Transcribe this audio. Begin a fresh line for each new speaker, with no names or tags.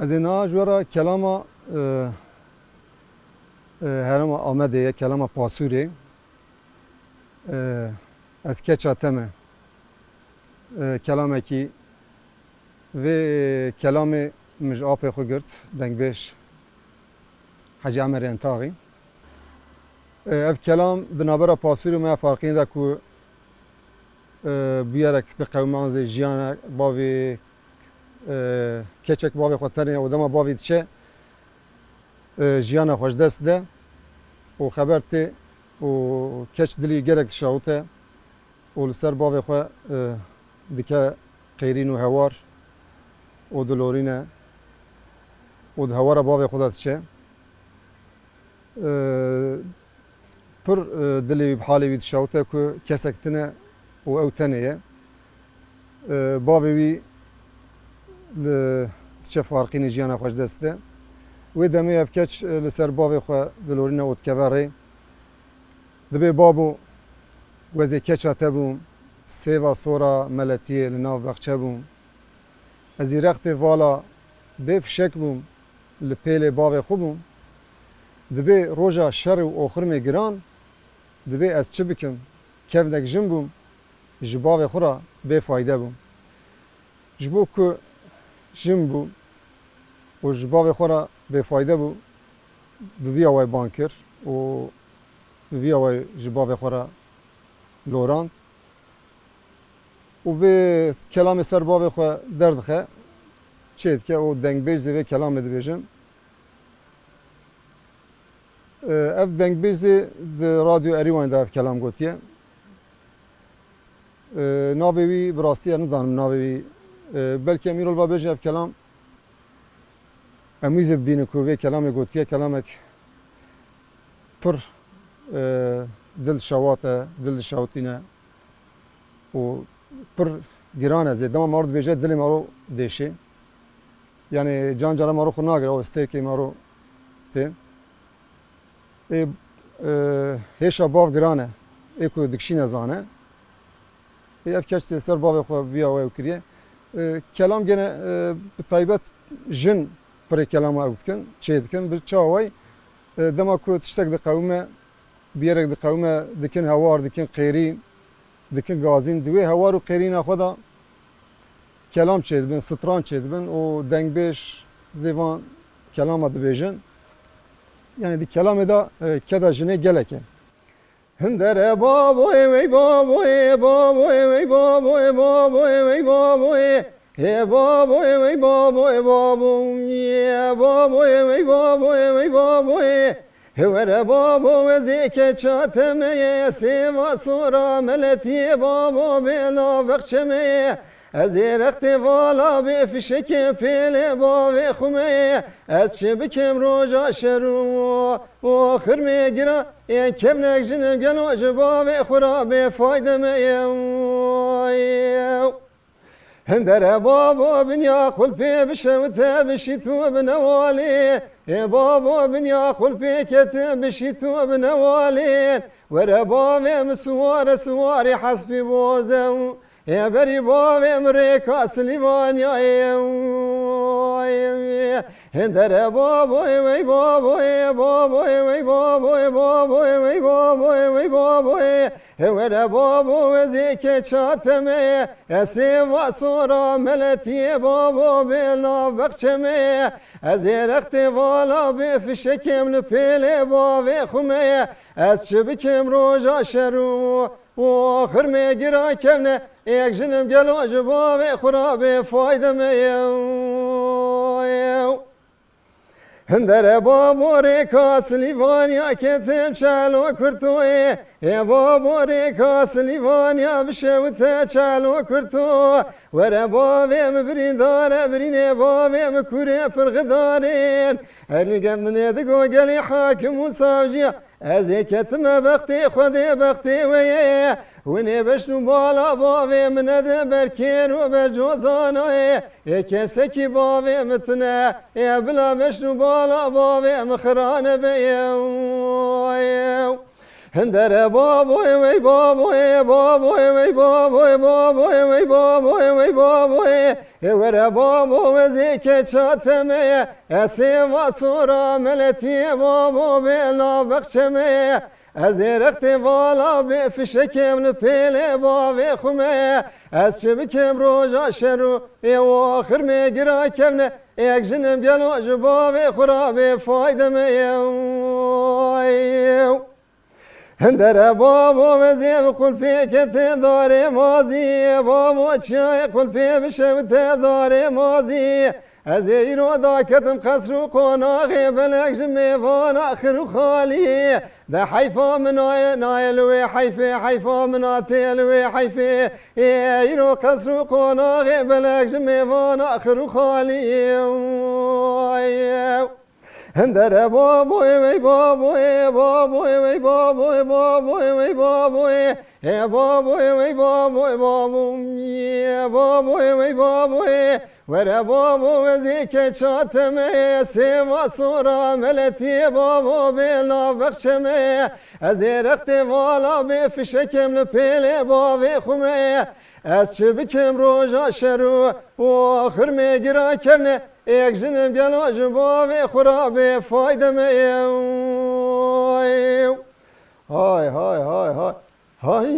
از اینا جورا کلام هرم آمده کلام پاسوری از که چاتمه کلامی کی و کلام مش آب خو گرت دنگ بیش حجی عمر انتاقی اف کلام دنابرا پاسوری ما فرقین دا کو بیارک قومان زی جیان باوی کچک باوی خودتنی و دما باوی چه جیان خوش دست ده و خبرتی و کچ دلی گرک تشاوته و لسر باوی خو دکه قیرین و هوار و دلورینه و هوار باوی خودت چه پر دلی بحالی وید تشاوته که کسکتنه و او تنیه باوی وی چه فرقین جیان خوش دسته و دمی افکچ لسر باوی خو دلورینه و تکبره دبی بابو وزی کچا تبوم سیوا سورا ملتیه لناو بخچه بوم ازی رخت والا بیف شک بوم لپیل باوی خوبوم دبی روژا شر و آخر گران دبی از چه بکم کفنک جن بوم جباوی خورا بی فایده بوم جبو که جن بوم و جباوی خورا بی فایده بوم بوی آوای بانکر و بوی آوای جباوی خورا لوراند و به کلام سر باوی خو درد خه چید که او دنگ بیج زی کلام دی بیجم اف دنگ بیج زی رادیو اریوان دا اف کلام گوتیه ناوی وی براستی نزانم ناوی وی بلکه امیرول با بیج اف کلام امیز بینه کو وی کلام گوتیه کلامک پر دل شواته دل شاوتینه و پر گرانه زید دما مارد بیجه دل مارو دیشه یعنی جان جارا مارو خو ناگره و استیکی مارو تی هیشا باو گرانه ایکو دکشی نزانه اف کشتی سر باوی خو ویا و کریه کلام گنه بطایبت جن پر کلام اوت کن چه دکن bir çavay dema ku tiştek de qawme biyerek de qawme dikin hawar dikin qeyrin dikin gazin diye hawar u qeyrin axda kelam çedbin stran çedbin o dengbeş zevan kelama dibêjin yani di kelamê da keda jinê gelek e hindere baboy wey baboy baboy wey baboy baboy wey baboy he baboy wey baboy babum ye baboy wey baboy wey baboy Hevere babo zeke çateme seva sora meletiye babo bela vakçeme Ez erekte vala be fişeke pele bave xume Ez çebikem roja şeru o khirme gira kemnek jinem gel o bave khura be faydeme Hindere babo binya kulpe bişevte bişitu binevali babo binya kulpe kete bişitu binevali Vere bave msuare suari hasbi bozem beri bave mreka slivanya Hindere babo wey babo babo wey babo babo wey babo wey babo Vere babo zeke çateme Seva sora meletiye babo bela vakçeme Ez erekte vala be fişekem lpele bave xume Ez çebikem roja şeru o khirme gira kevne ek jinim gelo jba ve khura be faydeme Hindere babo reka slivanya ketem çalo kurtoye babo reka slivanya bişevte çalo kurto Vere bavem brindare brine bavem kure pırgıdarin Elni gemine de go geli hakim u savcıya Ez eketime bekti khudi bekti veye Vene beşnu bala bavem ne de berker u bercozana Keseki bavem tne bila beşnu bala bavem khirane beye هندره بابوی وی بابوی بابوی وی بابوی بابوی وی بابوی وی بابوی وره بابو وزی که چاتمه اسی و سورا ملتی بابو بلا بخشمه از رخت والا به فشکم نپیل باوی خومه از شبکم روژا شروع و آخر میگرا کمنه یک جنم گلو جباوی خرابی فایده میو هندره بابو وزیم قل فی کت داری مازی بابو چای قل فی بشمت داری مازی از ایرو داکتم قصر و قناغی بلک جمیوان آخر خالی ده حیفا من نایلوی حیفا من آتیلوی حیفی ایرو قصر و قناغی بلک جمیوان آخر خالی هندره بابوی وی بابوی بابوی وی بابوی بابوی وی بابوی بابوی وی بابوی بابوی بابوی وی بابوی وره بابو وزی که چاتمه سیما سورا ملتی بابو بلا بخشمه از رخت والا به فشکم نپیل باوی خومه از چه بکم روژا شروع و آخر میگرا کمنه یک جنم گلو جباوی خرابی فایده میو های های های های های